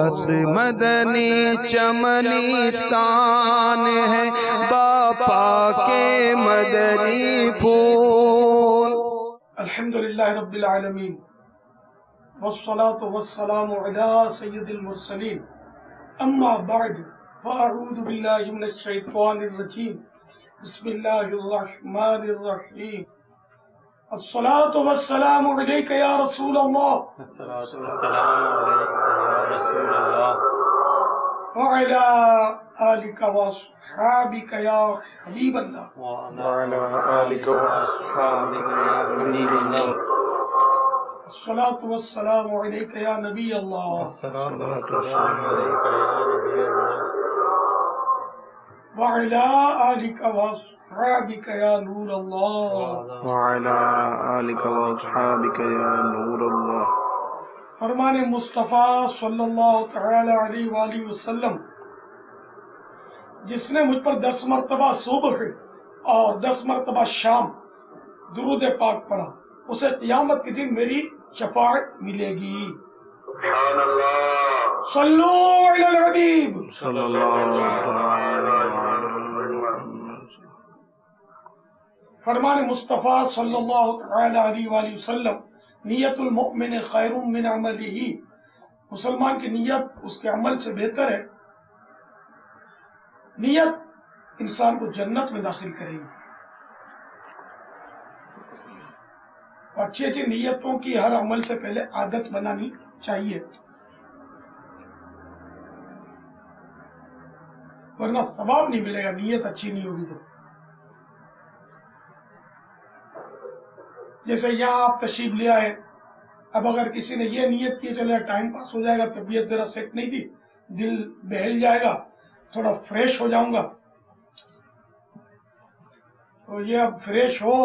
بس مدنی چمنستان ہے باپا کے مدنی پھول. الحمدللہ رب العالمین والصلاة والسلام علی سید المرسلین. اما بعد فاعوذ باللہ من الشیطان الرجیم. بسم اللہ الرحمن الرحیم. الصلاة والسلام علیک یا رسول اللہ وعلی آلک واصحابک یا حبیب اللہ. الصلاة والسلام علیک یا نبی اللہ وعلی آلک واصحابک یا نور اللہ. فرمان مصطفیٰ صلی اللہ تعالی علیہ وآلہ وسلم: جس نے مجھ پر 10 مرتبہ صبح اور 10 مرتبہ شام درود پاک پڑھا اسے قیامت کے دن میری شفاعت ملے گی. سبحان اللہ. صلو علی الحبیب صلی اللہ علیہ وسلم. فرمان مصطفیٰ صلی اللہ تعالی علیہ وآلہ وسلم: نیت المؤمن خیر من عملہ. مسلمان کی نیت اس کے عمل سے بہتر ہے. نیت انسان کو جنت میں داخل کرے گی. اچھی اچھی نیتوں کی ہر عمل سے پہلے عادت بنانی چاہیے، ورنہ ثواب نہیں ملے گا نیت اچھی نہیں ہوگی تو. جیسے یہاں آپ تشریف لے آئے، اب اگر کسی نے یہ نیت کی چلے ٹائم پاس ہو جائے گا، طبیعت ذرا سیٹ نہیں تھی، دل بہل جائے گا، تھوڑا فریش ہو جاؤں گا، تو یہ اب فریش ہو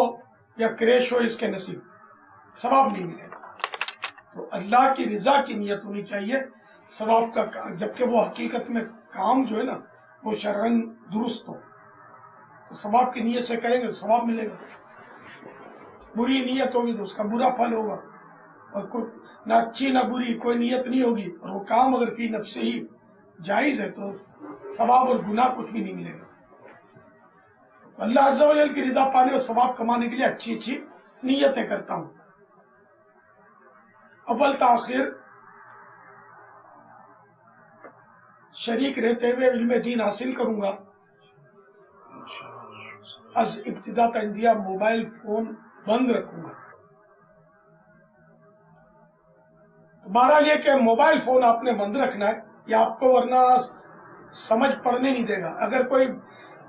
یا کریش ہو اس کے نصیب، ثواب نہیں ملے گا. تو اللہ کی رضا کی نیت ہونی چاہیے ثواب کا، جبکہ وہ حقیقت میں کام جو ہے نا وہ شرعاً درست ہو. تو ثواب کی نیت سے کریں گے تو ثواب ملے گا، بری نیت ہوگی تو اس کا برا پھل ہوگا. اور کوئی نہ اچھی نہ بری کوئی نیت نہیں ہوگی اور وہ کام اگر فی نفس ہی جائز ہے تو ثواب اور گناہ کچھ بھی نہیں ملے گا. اللہ عز و جل کی رضا پانے اور ثواب کمانے کے لیے اچھی اچھی نیتیں کرتا ہوں. اول تاخیر شریک رہتے ہوئے علم دین حاصل کروں گا. از ابتدا تا انتہا موبائل فون بند رکھوں گا. بہرحال یہ کہ موبائل فون آپ نے بند رکھنا ہے، یہ آپ کو ورنہ سمجھ پڑنے نہیں دے گا. اگر کوئی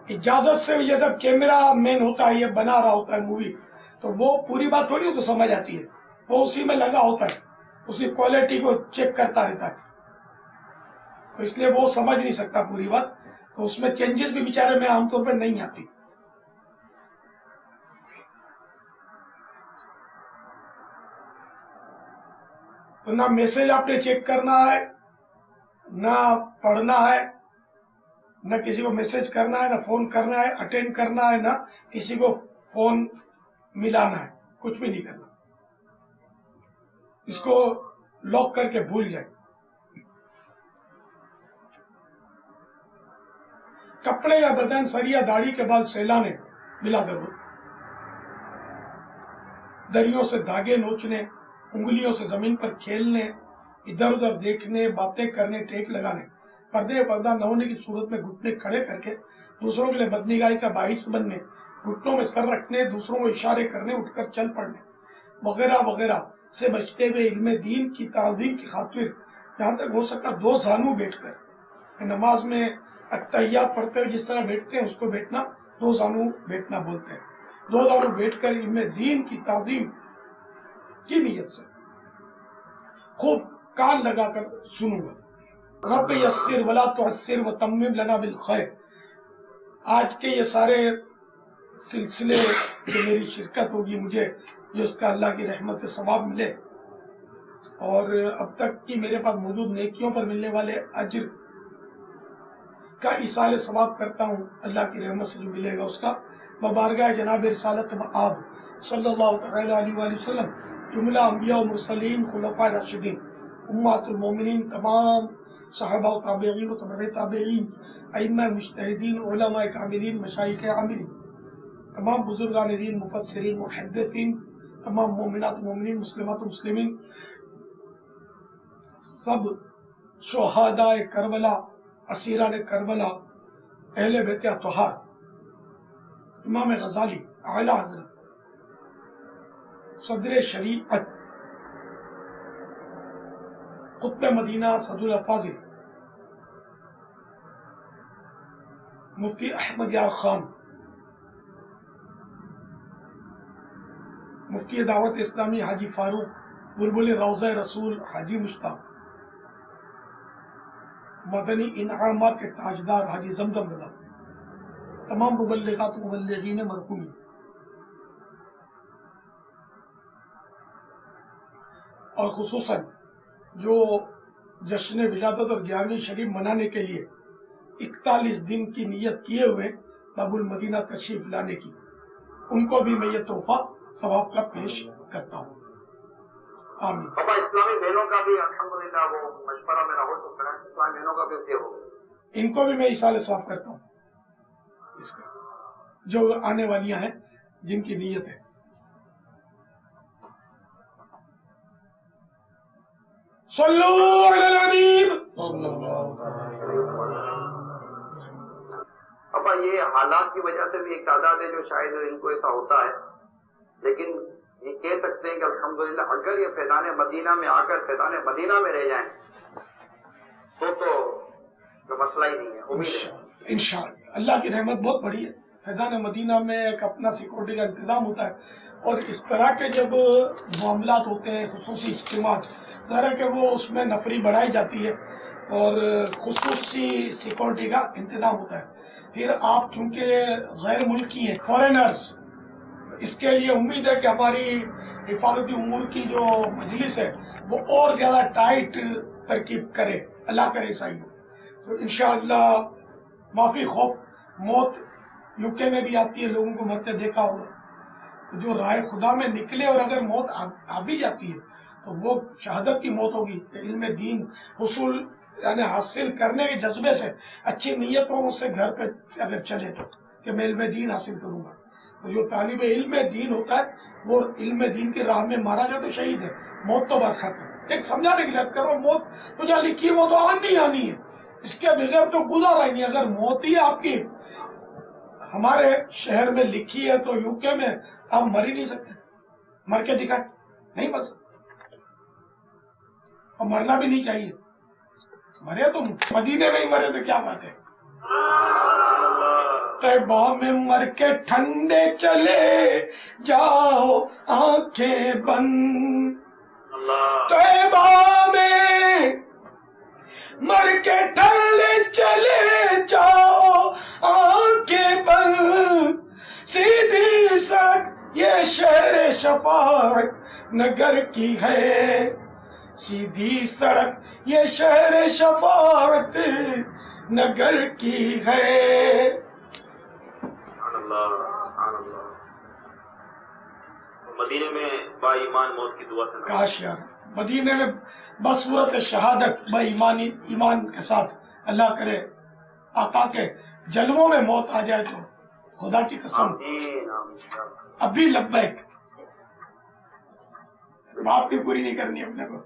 اجازت سے یہ سب کیمرہ مین ہوتا ہے، یہ بنا رہا ہوتا ہے مووی، تو وہ پوری بات تھوڑی تو سمجھ آتی ہے، وہ اسی میں لگا ہوتا ہے، اس کی کوالٹی کو چیک کرتا رہتا ہے، اس لیے وہ سمجھ نہیں سکتا پوری بات. تو اس میں چینجز بھی بیچارے میں عام طور پر نہیں آتی. تو نہ میسج آپ نے چیک کرنا ہے، نہ پڑھنا ہے، نہ کسی کو میسج کرنا ہے، نہ فون کرنا ہے، اٹینڈ کرنا ہے، نہ کسی کو فون ملانا ہے، کچھ بھی نہیں کرنا. اس کو لاک کر کے بھول جائیں. کپڑے یا بدن، سر یا داڑھی کے بال سہلانے بلا ضرور. دریوں سے دھاگے نوچنے، انگلیوں سے زمین پر کھیلنے، ادھر ادھر دیکھنے، باتیں کرنے، ٹیک لگانے، پردے پردہ نہ ہونے کی صورت میں گھٹنے کھڑے کر کے دوسروں کے لیے بدنگاہی کا باعث بننے، گھٹنوں میں سر رکھنے، دوسروں کو اشارے کرنے، اٹھ کر چل پڑنے وغیرہ وغیرہ سے بچتے ہوئے علم دین کی تعظیم کی خاطر جہاں تک ہو سکتا 2 زانو بیٹھ کر، نماز میں اتحیات پڑھتے ہوئے جس طرح بیٹھتے ہیں اس کو بیٹھنا 2 زانو بیٹھنا بولتے ہیں. 2 زانو بیٹھ کر علم دین کی تعظیم کی نیت سے خوب کان لگا کر سنوں گا. رب یسر ولا تعسر وتمم لنا بالخیر. آج کے یہ سارے سلسلے جو میری شرکت ہوگی، مجھے جو اس کا اللہ کی رحمت سے ثواب ملے، اور اب تک کی میرے پاس موجود نیکیوں پر ملنے والے اجر کا ایصال ثواب کرتا ہوں. اللہ کی رحمت سے جو ملے گا اس کا ببارگاہ جناب رسالت آب صلی اللہ تعالی علیہ وآلہ وسلم، جملہ انبیاء و مرسلین، خلفاء راشدین، امہات المومنین، تمام صحابہ و تابعین و تبع تابعین، ائمہ مجتہدین، علماء کاملین، مشائخ عاملین، تمام بزرگان دین، مفسرین، محدثین، تمام مومنات مومنین، مسلمات مسلمین، سب شہداء کربلا، اسیران کربلا، اہل بیت اطہار، امام غزالی اعلی حضرت، صدر شریعت، قطب مدینہ سعد الافاضل، مفتی احمد یار خان، مفتی دعوت اسلامی حاجی فاروق، بلبل روضہ رسول حاجی مشتاق، مدنی انعامات کے تاجدار حاجی زمزم رضا، تمام مبلغات و مبلغین مرحومین، اور خصوصاً جو جشن ولادت اور 11ویں شریف منانے کے لیے 41 دن کی نیت کیے ہوئے باب المدینہ تشریف لانے کی، ان کو بھی میں یہ تحفہ ثواب کا پیش کرتا ہوں۔ آمین۔ بابا اسلامی بہنوں کا بھی الحمدللہ وہ مشورہ میرا ہو چکا ہے، اسلامی بہنوں کا بھی اسے ہو، ان کو بھی میں ایصال ثواب کرتا ہوں، اس کا جو آنے والیاں ہیں جن کی نیت ہے۔ صلو علی الحبیب۔ ابا یہ حالات کی وجہ سے بھی ایک تعداد ہے جو شاید ان کو ایسا ہوتا ہے، لیکن یہ کہہ سکتے ہیں کہ الحمدللہ اگر یہ فیضان مدینہ میں آ کر فیضان مدینہ میں رہ جائیں تو مسئلہ ہی نہیں ہے، امید ہے انشاءاللہ اللہ کی رحمت بہت بڑی ہے۔ فیضان مدینہ میں ایک اپنا سیکورٹی کا انتظام ہوتا ہے، اور اس طرح کے جب معاملات ہوتے ہیں، خصوصی اجتماعات، ظاہر ہے کہ وہ اس میں نفری بڑھائی جاتی ہے اور خصوصی سیکورٹی کا انتظام ہوتا ہے۔ پھر آپ چونکہ غیر ملکی ہیں، فورنرز، اس کے لیے امید ہے کہ ہماری حفاظتی امور کی جو مجلس ہے وہ اور زیادہ ٹائٹ ترکیب کرے، اللہ کرے ایسا ہی ہو۔ تو انشاءاللہ معافی خوف، موت یو کے میں بھی آتی ہے، لوگوں کو مرتے دیکھا ہوگا، تو جو رائے خدا میں نکلے اور اگر موت آ بھی جاتی ہے تو وہ شہادت کی موت ہوگی، علم دین حصول یعنی حاصل کرنے کے جذبے سے، اچھی نیتوں سے گھر پہ اگر چلے تو کہ میں علم دین حاصل کروں گا، تو جو طالب علم دین ہوتا ہے وہ علم دین کی راہ میں مارا جائے تو شہید ہے، موت تو برخط ہے۔ ایک سمجھانے کے لیے عرض کر رہا ہوں، موت تو جہاں لکھی ہے وہ تو آنی ہے، اس کے بغیر تو گزارا ہی نہیں۔ اگر موت ہی آپ کی ہمارے شہر میں لکھی ہے تو یو کے میں آپ مر ہی نہیں سکتے، مر کے دکھائیں، نہیں مر سکتے، اور مرنا بھی نہیں چاہیے۔ مرے تو مدینے میں ہی مرے تو کیا بات ہے۔ طیبہ میں مر کے ٹھنڈے چلے جاؤ آنکھیں بند، طیبہ میں مر کے ٹھنڈے چلے جاؤ آنکھیں بند، سیدھی سڑک یہ شہر شفاعت نگر کی ہے، سیدھی سڑک یہ شہر شفاعت نگر کی ہے۔ سبحان اللہ۔ مدینے میں با ایمان موت کی دعا سے کاش یار مدینے میں بصورت شہادت با ایمان کے ساتھ، اللہ کرے آقا کے جلووں میں موت آ جائے تو خدا کی قسم اب بھی لبیک، بات بھی پوری نہیں کرنی اپنے کو۔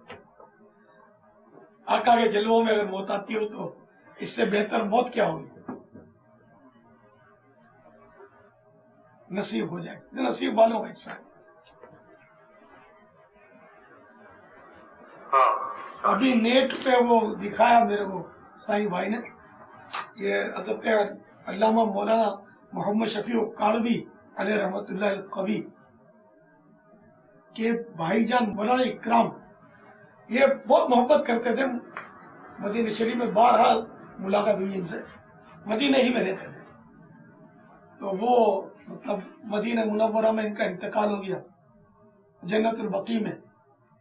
آقا کے جلووں میں اگر موت آتی ہو تو اس سے بہتر موت کیا ہوگی؟ نصیب ہو جائے، نصیب والوں کا حصہ ہے۔ ابھی نیٹ پہ وہ دکھایا میرے کو سائیں بھائی نے، یہ حضرت علامہ مولانا محمد شفیع کاڑوی علیہ رحمۃ اللہ القوی کے بھائی جان مولانا اکرام، یہ بہت محبت کرتے تھے، مدینہ شریف میں بہرحال ملاقات ہوئی ان سے، مدینہ ہی میں رہتے تھے، تو وہ مطلب مدینہ منورہ میں ان کا انتقال ہو گیا، جنت البقیع میں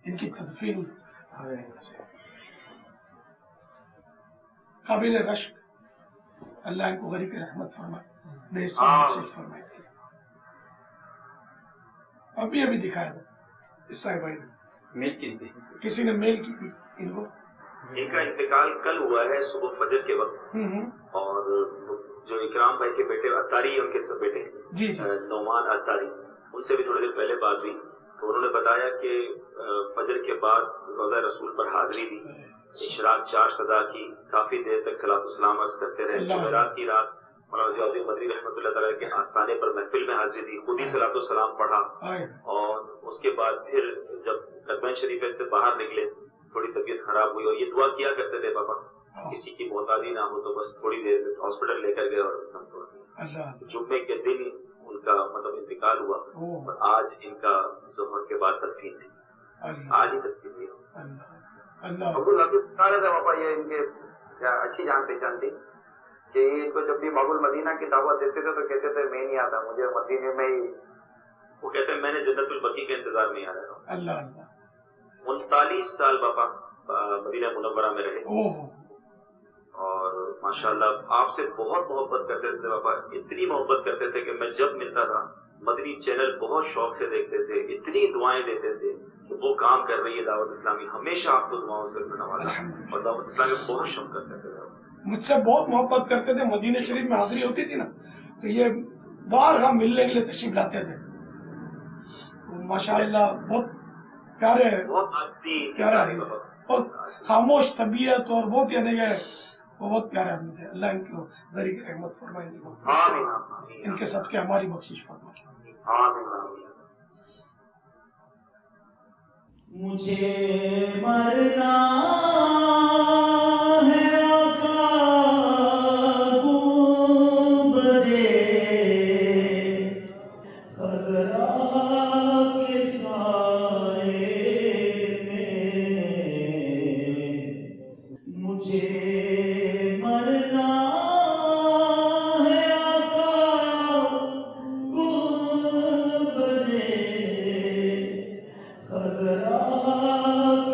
ان کی تدفین ہوئی۔ قابل رشک، اللہ ان کو غریق رحمت فرمائے، بے حساب فرمائے۔ ابھی دکھایا تھا اس صاحب بھائی نے، کسی نے میل کی تھی ان کو، ان کا انتقال کل ہوا ہے صبح فجر کے وقت، اور جو اکرام بھائی کے بیٹے اتاری ان کے سب بیٹے جی نعمان اتاری، ان سے بھی تھوڑی دیر پہلے بات ہوئی تو انہوں نے بتایا کہ فجر کے بعد روضہ رسول پر حاضری دی، اشراق 4 صدا کی، کافی دیر تک صلاۃ السلام عرض کرتے رہے، جمعرات کی رات مولانا ضیاء الدین مدنی رحمۃ اللہ تعالیٰ کے آستانے پر محفل میں حاضری دی، خود ہی صلاۃ السلام پڑھا، اور اس کے بعد پھر جب قدمین شریف سے باہر نکلے تھوڑی طبیعت خراب ہوئی، اور یہ دعا کیا کرتے تھے پاپا کسی کی محتاجی نہ ہو تو بس تھوڑی دیر ہاسپٹل لے کر گئے اور دم توڑ دیا۔ جمعے کے دن ان کا مطلب انتقال ہوا، اور آج ان کا ظہر کے بعد تدفین ہے، آج ہی تدفین ہوئی۔ ابو الحفیظ بتا رہے تھے پاپا، یہ ان کے اچھی جان پہچان تھی کہ ان کو جب بھی باب المدینہ کی دعوت دیتے تھے تو کہتے تھے میں نہیں آتا، مجھے مدینے میں ہی، وہ کہتے ہیں میں نے جنت البقیع کے انتظار میں آ رہا ہوں۔ اللہ 39 سال پاپا مدینہ منورہ میں رہے، اور ماشاءاللہ آپ سے بہت محبت کرتے تھے پاپا، اتنی محبت کرتے تھے کہ میں جب ملتا تھا مدنی چینل بہت شوق سے دیکھتے تھے، اتنی دعائیں دیتے تھے کہ وہ کام کر رہی ہے دعوت اسلامی، ہمیشہ آپ کو دعاؤں سے نوازا، اور دعوت اسلامی بہت شوق کرتے تھے۔ مجھ سے بہت محبت کرتے تھے، مدینہ شریف میں حاضری ہوتی تھی نا تو یہ بارہا ملنے کے لیے تشریف لاتے تھے، ماشاءاللہ بہت پیارے، بہت آجزی، بہت خاموش طبیعت، اور بہت یعنی کہ وہ بہت پیارے آدمی تھے۔ اللہ ان کو ذریعہ رحمت فرمائے، ان کے صدقے ہماری بخشش فرمائے۔ مجھے مرنا ہے آقا گنبدے خضرا کے سائے میں، مجھے مرنا ہے آقا گنبدے خضرا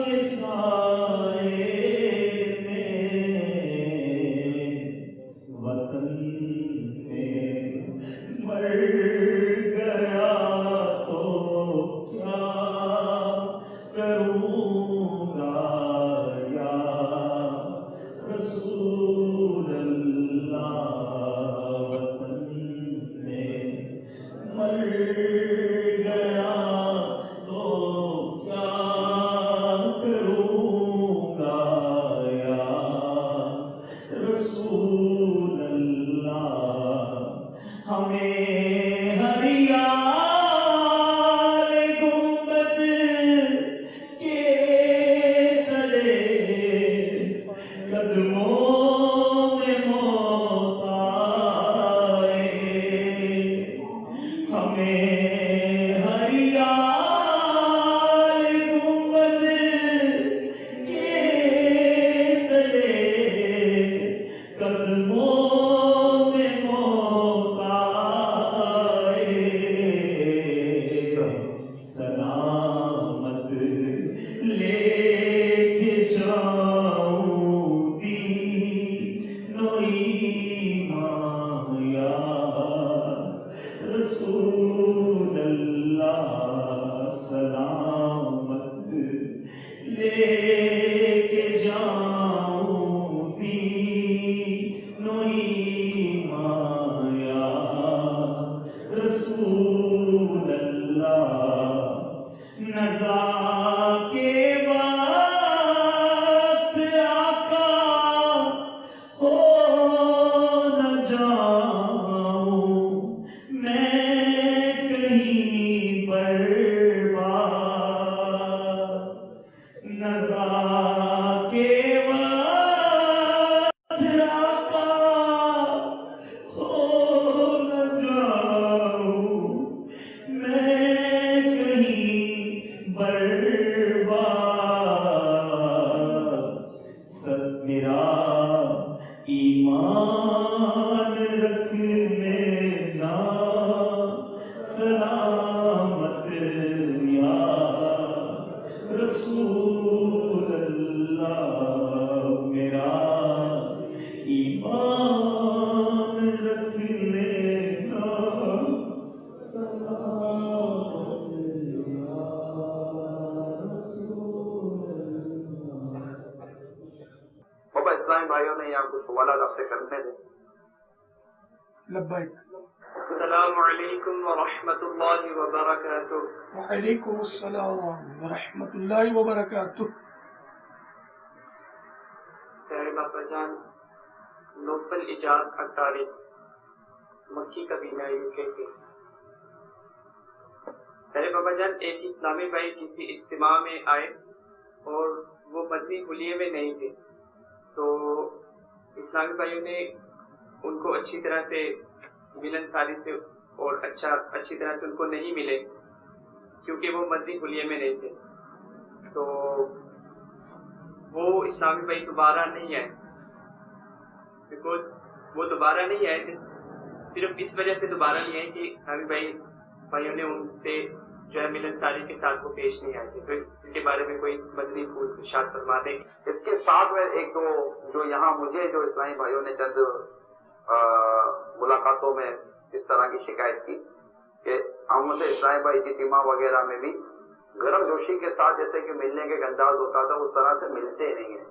کے سائے میں، وطن میں مر گیا تو کیا کروں گا یا رسول اللہ، وطن میں مر گیا تو کیا کروں گا یا رسول اللہ، ہمیں ہر یار گنبد کے تلے قدموں میں موت آئے، ہمیں ہر یار گنبد کے تلے قدموں میں موت آئے، لبیک. السلام علیکم ورحمۃ اللہ وبرکاتہ. وعلیکم السلام ورحمۃ اللہ وبرکاتہ. پیارے باپا جان، نوبل ایجاد اٹاری مکی کبینہ UK سے. پیارے بابا جان، ایک اسلامی بھائی کسی اجتماع میں آئے اور وہ مدنی حلیے میں نہیں تھے، تو اسلامی بھائیوں نے ان کو اچھی طرح سے ملن ساری سے اور اچھی طرح سے ان کو نہیں ملے کیونکہ وہ مدنی حلیے میں نہیں تھے. تو وہ اسلامی بھائی دوبارہ نہیں آئے، بیکاز وہ دوبارہ نہیں آئے، صرف اس وجہ سے دوبارہ نہیں آئے کہ اسلامی بھائیوں نے ان سے جو ہے ملن ساری کے ساتھ وہ پیش نہیں آئے تھے. تو اس کے بارے میں کوئی مدنی پھول ارشاد فرما دیں. اس کے ساتھ میں ایک دو جو یہاں مجھے جو اسلامی بھائیوں نے چند ملاقاتوں میں اس طرح کی شکایت کی کہ ہم سے اسلامی بھائی اجتماع وغیرہ میں بھی گرم جوشی کے ساتھ جیسے کہ ملنے کا ایک انداز ہوتا تھا اس طرح سے ملتے نہیں ہیں.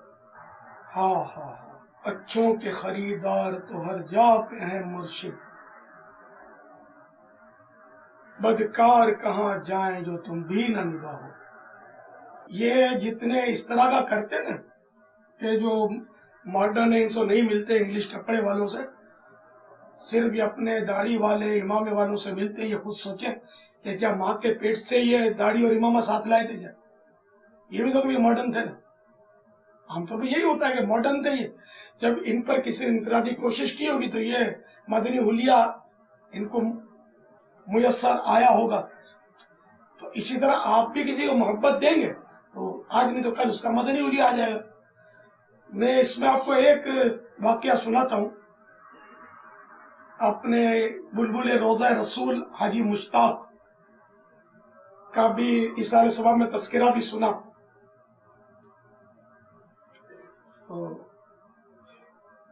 ہاں ہاں ہاں، اچھوں کے خریدار تو ہر جا پہ ہیں مرشد، بدکار کہاں جائیں جو تم بھی نہ نباہو. یہ جتنے اس طرح کا کرتے نا کہ جو ماڈرن ہیں ان سے نہیں ملتے، انگلش کپڑے والوں سے، صرف یہ اپنے داڑھی والے امامے والوں سے ملتے ہیں. یہ خود سوچیں کہ کیا ماں کے پیٹ سے یہ داڑھی اور امامہ ساتھ لائے تھے کیا؟ یہ بھی تو کبھی ماڈرن تھے نا. عام طور پہ یہی ہوتا ہے کہ ماڈرن تھے یہ. جب ان پر کسی نے انفرادی کوشش کی ہوگی تو یہ مدنی حلیہ ان کو میسر آیا ہوگا. تو اسی طرح آپ بھی کسی کو محبت دیں گے تو آج نہیں تو کل اس کا مدنی حلیہ آ جائے گا. میں اس میں آپ کو ایک واقعہ سناتا ہوں. اپنے بلبل روضہ رسول حاجی مشتاق کا بھی اثار ثواب میں تذکرہ بھی سنا.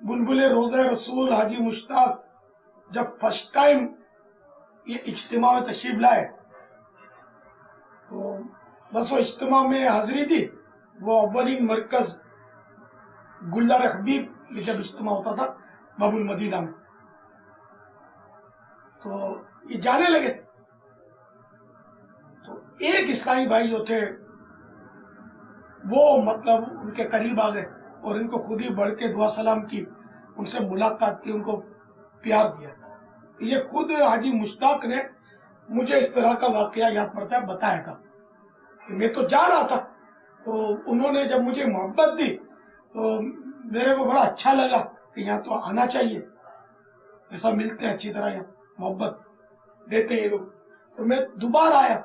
بلبل روضہ رسول حاجی مشتاق جب فرسٹ ٹائم یہ اجتماع میں تشریف لائے تو بس وہ اجتماع میں حاضری دی. وہ اولین مرکز گلزار حبیب میں جب اجتماع ہوتا تھا باب المدینہ میں، تو یہ جانے لگے. تو ایک عیسائی بھائی جو تھے وہ مطلب ان کے قریب آ گئے اور ان کو خود ہی بڑھ کے دعا سلام کی، ان سے ملاقات کی، ان کو پیار دیا. یہ خود حاجی مشتاق نے مجھے اس طرح کا واقعہ یاد پڑتا ہے بتایا تھا. میں تو جا رہا تھا تو انہوں نے جب مجھے محبت دی تو میرے کو بڑا اچھا لگا کہ یہاں تو آنا چاہیے، ایسا ملتے ہیں اچھی طرح، یہاں محبت دیتے ہیں یہ لوگ. تو میں دوبارہ آیا،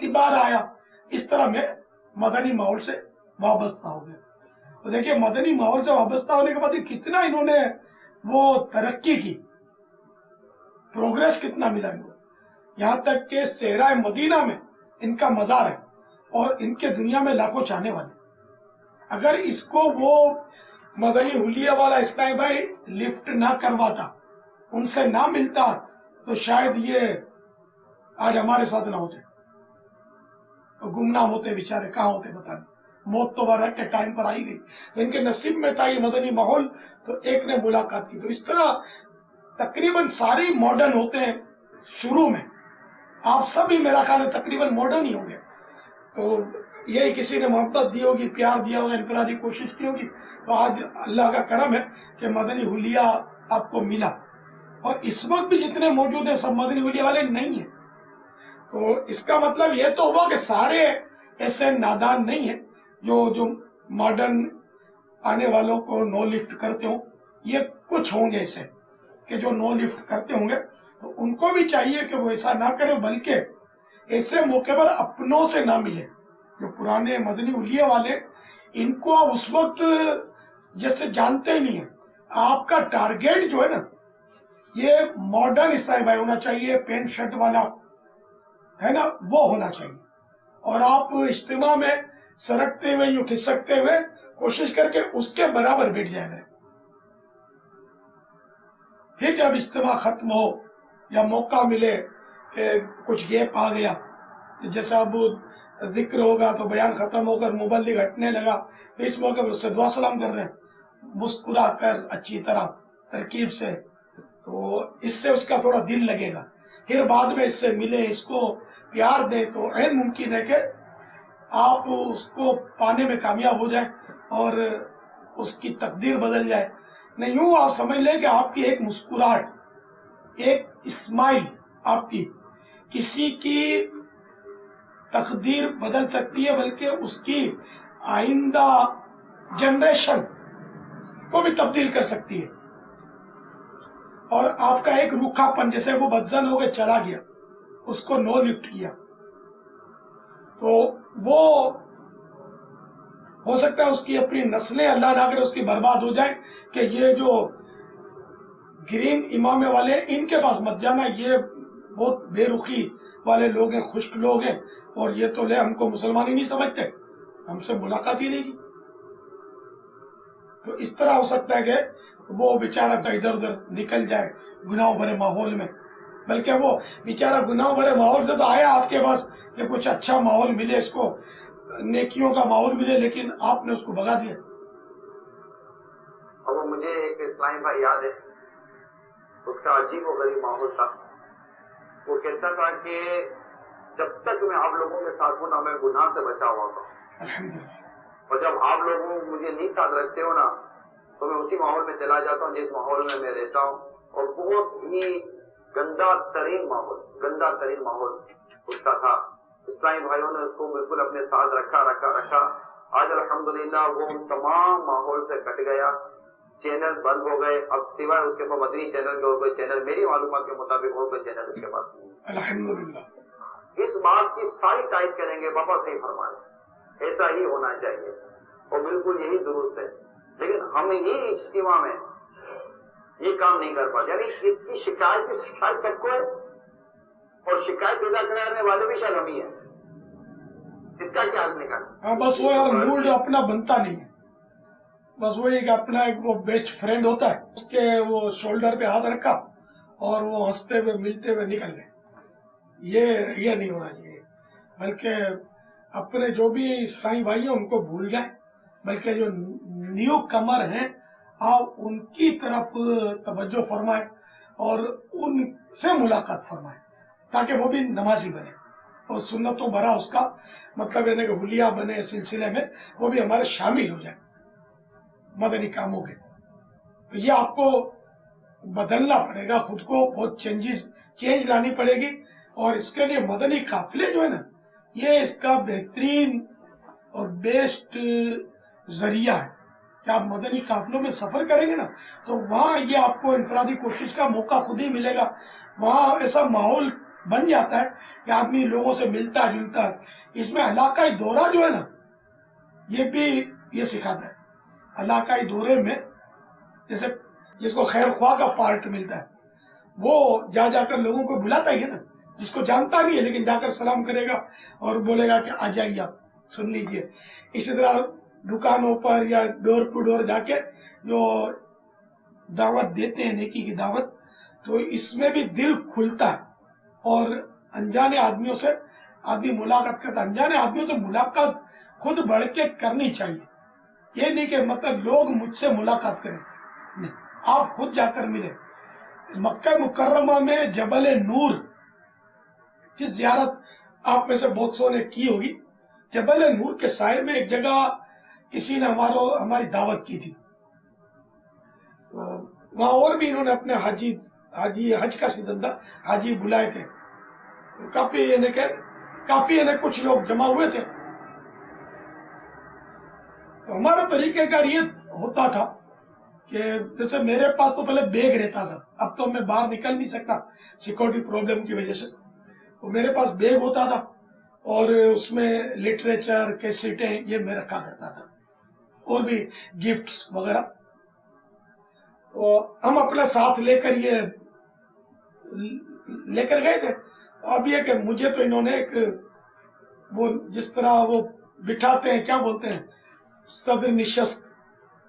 تیبار آیا. اس طرح میں مدنی ماحول سے وابستہ ہو گیا. تو دیکھیے مدنی ماحول سے وابستہ ہونے کے بعد کتنا انہوں نے وہ ترقی کی، پروگریس کتنا ملا ان کو. یہاں تک کہ صحرائے مدینہ میں ان کا مزار ہے اور ان کے دنیا میں لاکھوں چاہنے والے. اگر اس کو وہ مدنی حلیہ والا اسلامی بھائی لفٹ نہ کرواتا، ان سے نہ ملتا، تو شاید یہ آج ہمارے ساتھ نہ ہوتے، گمنام ہوتے بیچارے، کہاں ہوتے پتہ نہیں. موت تو بارہ کے ٹائم پر آئی گئی، ان کے نصیب میں تھا یہ مدنی ماحول، تو ایک نے ملاقات کی. تو اس طرح تقریباً سارے ماڈرن ہوتے ہیں شروع میں. آپ سب ہی میرا خیال ہے تقریباً ماڈرن ہی ہوں گے. تو یہی کسی نے محبت دی ہوگی، پیار دیا ہوگا، انفرادی کوشش کی ہوگی. تو آج اللہ کا کرم ہے کہ مدنی حلیہ آپ کو ملا. اور اس وقت بھی جتنے موجود ہیں سب مدنی حلیہ والے نہیں ہیں. تو اس کا مطلب یہ تو ہوا کہ سارے ایسے نادان نہیں ہیں جو ماڈرن آنے والوں کو نو لفٹ کرتے ہوں. یہ کچھ ہوں گے ایسے کہ جو نو لفٹ کرتے ہوں گے، تو ان کو بھی چاہیے کہ وہ ایسا نہ کرے، بلکہ ایسے موقع پر اپنوں سے نہ ملے. جو پرانے مدنی حلیہ والے، ان کو آپ اس وقت جیسے جانتے ہی نہیں ہیں. آپ کا ٹارگیٹ جو ہے نا، یہ ماڈرن اسلامی بھائی ہونا چاہیے، پینٹ شرٹ والا ہے نا، وہ ہونا چاہیے. اور آپ اجتماع میں سرکتے ہوئے، یوں کھسکتے ہوئے کوشش کر کے اس کے برابر بیٹھ جائے گا. پھر جب اجتماع ختم ہو یا موقع ملے کہ کچھ گیپ آ گیا، جیسا اب ذکر ہوگا تو بیان ختم ہو کر مبلغ ہٹنے لگا، اس موقع پر اس سے دعا سلام کر رہے ہیں، مسکرا کر اچھی طرح ترکیب سے تو اس سے اس کا تھوڑا دل لگے گا، پھر بعد میں اس سے ملیں، اس کو پیار دیں، تو عین ممکن ہے کہ آپ اس کو پانے میں کامیاب ہو جائیں اور اس کی تقدیر بدل جائے۔ نہیں، یوں آپ سمجھ لیں کہ آپ کی ایک مسکراہٹ، ایک اسمائل آپ کی کسی کی تقدیر بدل سکتی ہے، بلکہ اس کی آئندہ جنریشن کو بھی تبدیل کر سکتی ہے۔ اور آپ کا ایک روکھا پن، جیسے وہ بدزن ہو کے چلا گیا، اس کو نو لفٹ کیا، تو وہ ہو سکتا ہے اس کی اپنی نسلیں اللہ نہ کرے اس کی برباد ہو جائیں، کہ یہ جو گرین امامے والے ان کے پاس مت جانا، یہ بہت بے رخی والے لوگ ہیں، خشک لوگ ہیں، اور یہ تو لے ہم کو مسلمان ہی نہیں سمجھتے، ہم سے ملاقات ہی نہیں کی۔ تو اس طرح ہو سکتا ہے کہ وہ بیچارہ ادھر ادھر نکل جائے گناہ بھرے ماحول میں، بلکہ وہ بیچارہ گناہ بھرے ماحول سے تو آیا آپ کے پاس کہ کچھ اچھا ماحول ملے، اس کو نیکیوں کا ماحول ملے، لیکن آپ نے اس کو بھگا دیا۔ اور وہ مجھے ایک اسلامی بھائی یاد ہے، اس کا عجیب و غریب ماحول تھا۔ وہ کہتا تھا کہ جب تک میں آپ لوگوں کے ساتھ ہوں نا، میں گناہ سے بچا ہوا تھا، الحمدللہ۔ اور جب آپ لوگوں مجھے نہیں ساتھ رکھتے ہو نا، تو میں اسی ماحول میں چلا جاتا ہوں جس ماحول میں رہتا ہوں، اور بہت ہی گندا ترین ماحول اس کا تھا۔ اسلامی بھائیوں نے اس کو بالکل اپنے ساتھ رکھا۔ آج الحمدللہ وہ ان تمام ماحول سے کٹ گیا، چینل بند ہو گئے، اب سوائے اس کے پاس مدنی چینل کے اور کوئی چینل میری معلومات کے مطابق اور کوئی چینل اس کے پاس نہیں۔ الحمدللہ۔ اس بات کی ساری تائید کریں گے، بابا صحیح فرمائے، ایسا ہی ہونا چاہیے اور بالکل یہی درست ہے، لیکن ہم یہ اجتماع میں یہ کام نہیں کر پاتے، یعنی اس کی شکایت سب کو ہے، اور شکایت پیدا کرنے والے بھی شاید ہم ہی ہیں، اس کا کیا حل نکالنا؟ ہاں، بس وہ یار موڈ اپنا بنتا نہیں ہے، بس وہ ایک اپنا ایک وہ بیسٹ فرینڈ ہوتا ہے، اس کے وہ شولڈر پہ ہاتھ رکھا اور وہ ہنستے ہوئے ملتے ہوئے نکل گئے۔ یہ نہیں ہونا چاہیے، بلکہ اپنے جو بھی اسلامی بھائی ہیں ان کو بھول جائیں، بلکہ جو نیو کمر ہیں آپ ان کی طرف توجہ فرمائیں اور ان سے ملاقات فرمائیں، تاکہ وہ بھی نمازی بنے اور سنتوں بھرا اس کا مطلب ہے کہ حلیہ بنے، اس سلسلے میں وہ بھی ہمارے شامل ہو جائے مدنی کاموں کے۔ تو یہ آپ کو بدلنا پڑے گا، خود کو بہت چینج لانی پڑے گی، اور اس کے لیے مدنی قافلے جو ہے نا، یہ اس کا بہترین اور بیسٹ ذریعہ ہے کہ آپ مدنی قافلوں میں سفر کریں گے نا، تو وہاں یہ آپ کو انفرادی کوشش کا موقع خود ہی ملے گا، وہاں ایسا ماحول بن جاتا ہے کہ آدمی لوگوں سے ملتا جلتا ہے۔ اس میں علاقائی دورہ جو ہے نا، یہ بھی یہ سکھاتا ہے، علاقائی دورے میں جیسے جس کو خیر خواہ کا پارٹ ملتا ہے، وہ جا کر لوگوں کو بلاتا ہی ہے نا، جس کو جانتا نہیں ہے لیکن جا کر سلام کرے گا اور بولے گا کہ آ جائیے آپ سن لیجئے۔ اسی طرح دکانوں پر یا ڈور ٹو ڈور جا کے جو دعوت دیتے ہیں، نیکی کی دعوت، تو اس میں بھی دل کھلتا ہے اور انجانے آدمیوں سے آدمی ملاقات کرتا ہے۔ انجانے آدمیوں سے ملاقات خود بڑھ کے کرنی چاہیے، یہ نہیں کہ مطلب لوگ مجھ سے ملاقات کریں، نہیں، آپ خود جا کر ملیں۔ مکہ مکرمہ میں جبل نور کی زیارت آپ میں سے بہت سو نے کی ہوگی۔ جبل نور کے سائے میں ایک جگہ کسی نے ہماری دعوت کی تھی، وہاں اور بھی انہوں نے اپنے حج کا سیزن تھا، حاجی بلائے تھے، کافی کچھ لوگ جمع ہوئے تھے۔ تو ہمارا طریقہ کار یہ ہوتا تھا کہ جیسے میرے پاس تو پہلے بیگ رہتا تھا، اب تو میں باہر نکل نہیں سکتا سیکورٹی پرابلم کی وجہ سے، تو میرے پاس بیگ ہوتا تھا اور اس میں لٹریچر کیسٹیں یہ میں رکھا کرتا تھا، اور بھی گفٹس وغیرہ، تو ہم اپنے ساتھ لے کر گئے تھے۔ اب یہ کہ مجھے تو انہوں نے ایک وہ جس طرح وہ بٹھاتے ہیں، کیا بولتے ہیں، صدر نشست،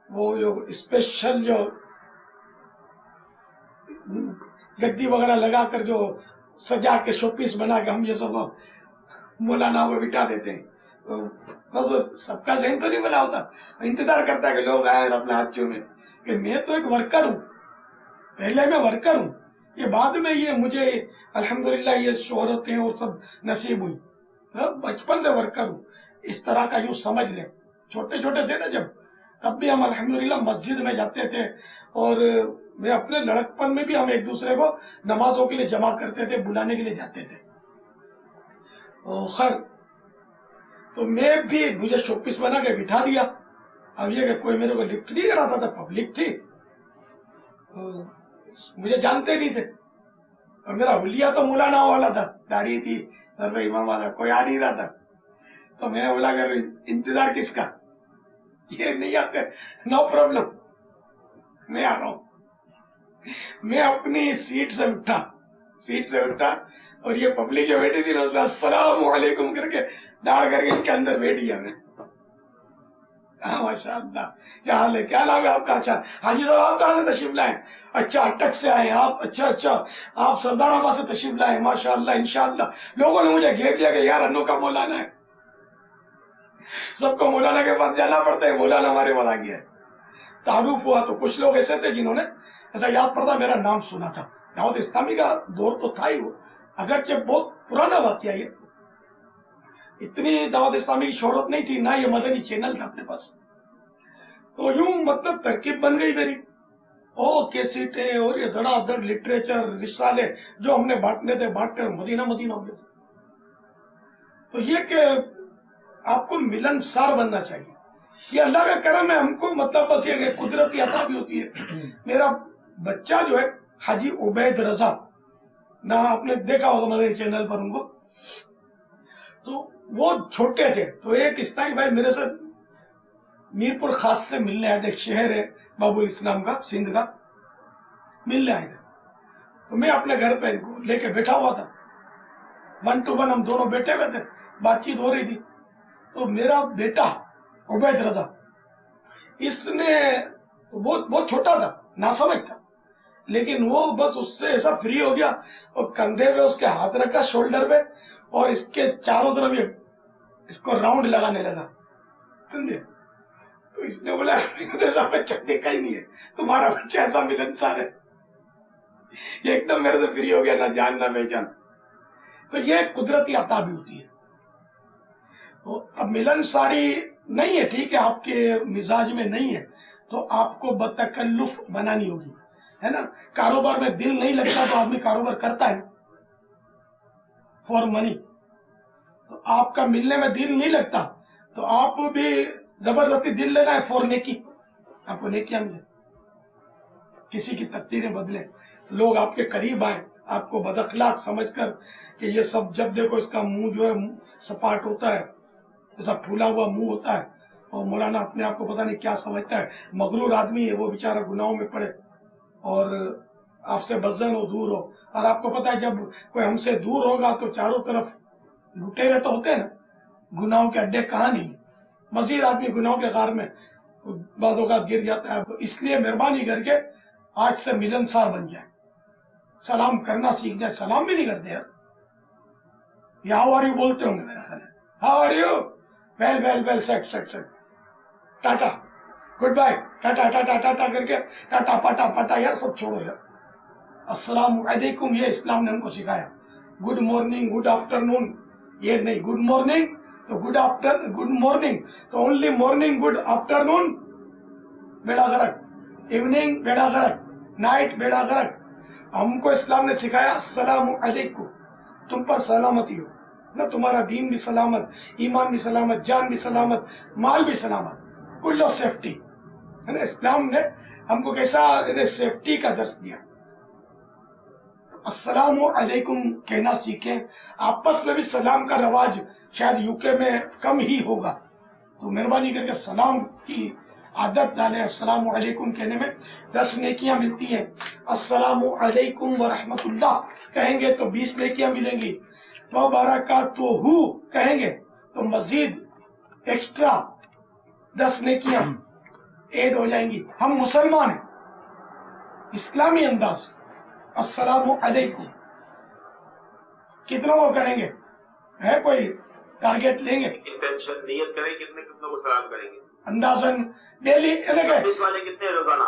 وہ جو اسپیشل جو گدی وغیرہ لگا کر جو سجا کے شو پیس بنا کے ہم یہ سب مولانا کو بٹھا دیتے ہیں، تو بس وہ سب کا ذہن تو نہیں بنا ہوتا، انتظار کرتا ہے کہ لوگ آئے اور اپنا ہاتھ چومیں، کہ میں تو ایک ورکر ہوں، پہلے میں ورکر ہوں، یہ بعد میں یہ مجھے الحمدللہ یہ شہرتیں اور سب نصیب ہوئی. بچپن سے ورکر ہوں، اس طرح کا یوں سمجھ لیں. چھوٹے چھوٹے تھے نا جب، تب بھی ہم الحمدللہ مسجد میں جاتے تھے، اور میں اپنے لڑکپن میں بھی ہم ایک دوسرے کو نمازوں کے لیے جمع کرتے تھے، بلانے کے لیے جاتے تھے. خیر، تو میں بھی، مجھے شوپیس بنا کے بٹھا دیا. اب یہ کہ کوئی میرے کو لفٹ نہیں کراتا تھا، پبلک تھی، مجھے جانتے نہیں تھے. اور میرا حلیہ تو مولانا والا تھا، داڑھی تھی، سر پہ امام والا، کوئی آ نہیں رہا تھا. تو میں نے بولا کہ انتظار کس کا، یہ نہیں آتے، نو پرابلم، میں آ رہا ہوں. میں اپنی سیٹ سے اٹھا اور یہ پبلک جو بیٹھی تھی نا، اس میں السلام علیکم کر کے داڑھ کر کے ان کے اندر بیٹھ گیا میں. ماشاء اللہ، کیا حال ہے، کیا نام ہے آپ کا؟ اچھا حاجی صاحب آپ کہاں سے تشریف لائیں؟ اچھا اٹک سے آئے آپ، اچھا آپ سردار آباد سے تشریف لائیں، ماشاء اللہ انشاءاللہ. لوگوں نے مجھے گھیر دیا کہ یار انوکھا مولانا ہے، سب کو مولانا کے پاس جانا پڑتا ہے، مولانا ہمارے پاس آ گیا ہے. تعارف ہوا تو کچھ لوگ ایسے تھے جنہوں نے ایسا یاد پڑتا میرا نام سنا تھا. دعوت اسلامی کا دور تو تھا ہی وہ، اگرچہ بہت پرانا واقعہ یہ، اتنی دعوت اسلامی کی شہرت نہیں تھی، نہ یہ مدنی چینل تھا اپنے پاس. تو یوں مطلب ترکیب بن گئی میری، اور کیسٹیں اور یہ دھڑا دھڑ لٹریچر رسالے جو ہم نے بانٹنے تھے بانٹتے، مدینہ ہو گئے. تو یہ کہ آپ کو ملنسار بننا چاہیے، یہ اللہ کا کرم ہے. ہم کو مطلب بس یہ کہ قدرتی عطا بھی ہوتی ہے. میرا بچہ جو ہے حاجی عبید رضا، نہ آپ نے دیکھا ہوگا مدنی چینل پر ان کو، تو وہ چھوٹے تھے. تو ایک اسلامی بھائی میرے سے میر پور خاص سے ملنے آئے تھے، ایک شہر ہے باب الاسلام کا، سندھ کا، ملنے آئے تھے. تو میں اپنے گھر پہ ان کو لے کے بیٹھا ہوا تھا، 1 to 1 ہم دونوں بیٹھے ہوئے تھے، بات چیت ہو رہی تھی. تو میرا بیٹا عبید رضا، اس نے بہت چھوٹا تھا، ناسمجھ تھا، لیکن وہ بس اس سے ایسا فری ہو گیا، اور کندھے پہ اس کے ہاتھ رکھا شولڈر پہ، اور اس کے چاروں طرف یہ اس کو راؤنڈ لگانے لگا، سمجھے. تو اس نے بولا تو ایسا بچہ دیکھا ہی نہیں ہے، تمہارا بچہ ایسا ملنسار ہے. یہ ایک دم میرے سے فری ہو گیا، نہ جان نہ پہچان. تو یہ قدرتی عطا بھی ہوتی ہے. اب ملنساری نہیں ہے، ٹھیک ہے، آپ کے مزاج میں نہیں ہے، تو آپ کو بتکلف بنانی ہوگی، ہے نا. کاروبار میں دل نہیں لگتا تو آدمی کاروبار کرتا ہے فار منی. تو آپ کا ملنے میں دل نہیں لگتا تو آپ بھی زبردستی دل لگائے فور نیکی، آپ کو نیکیاں ملے. کسی کی تقدیریں بدلے، لوگ آپ کے قریب آئیں، آپ کو بد اخلاق سمجھ کر کہ یہ سب، جب دیکھو اس کا منہ جو ہے سپاٹ ہوتا ہے، ایسا پھولا ہوا منہ ہوتا ہے، اور مولانا اپنے آپ کو پتہ نہیں کیا سمجھتا ہے، مغرور آدمی ہے وہ بیچارہ، گناہوں میں پڑے اور آپ سے بزن ہو، دور ہو. اور آپ کو پتہ ہے جب کوئی ہم سے دور ہوگا تو چاروں طرف لٹیرے تو ہوتے ہیں نا، گناہوں کے اڈے کہاں نہیں. مزید آدمی گناہوں کے غار میں بعض اوقات گر جاتا ہے. تو اس لیے مہربانی کر کے آج سے ملنسار بن جائے، سلام کرنا سیکھ جائے. سلام بھی نہیں کرتے یار، یا ہاؤ آر یو بولتے ہوں گے میرا خیال ہے، how are you, well set tata good bye, tata tata tata کر کے، ٹاٹا پاٹا پاٹا یار سب چھوڑو یار. السلام علیکم یہ اسلام نے ہم کو سکھایا. گڈ مارننگ، گڈ آفٹر نون یہ نہیں. گڈ مارننگ تو گڈ مارننگ تو اونلی مارننگ، گڈ آفٹر نون بیڑا غرق، ایوننگ بیڑا غرق، نائٹ بیڑا غرق. ہم کو اسلام نے سکھایا السلام علیکم، تم پر سلامتی ہو، نہ تمہارا دین بھی سلامت، ایمان بھی سلامت، جان بھی سلامت، مال بھی سلامت، کلو سیفٹی. اسلام نے ہم کو کیسا سیفٹی کا درس دیا. السلام علیکم کہنا سیکھیں. آپس میں بھی سلام کا رواج شاید یو کے میں کم ہی ہوگا، تو مہربانی کر کے سلام کی عادت ڈالیں. السلام علیکم کہنے میں 10 نیکیاں ملتی ہیں. السلام علیکم ورحمۃ اللہ کہیں گے تو 20 نیکیاں ملیں گی. وبرکاتہ کہیں گے تو مزید ایکسٹرا 10 نیکیاں ایڈ ہو جائیں گی. ہم مسلمان ہیں، اسلامی انداز. السلام علیکم کتنا وہ کریں گے، ہے کوئی ٹارگیٹ لیں گے؟ انٹینشن نیت کریں، کتنے کو سلام کریں گے اندازن ڈیلی. 20 والے کتنے روزانہ؟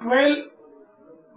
12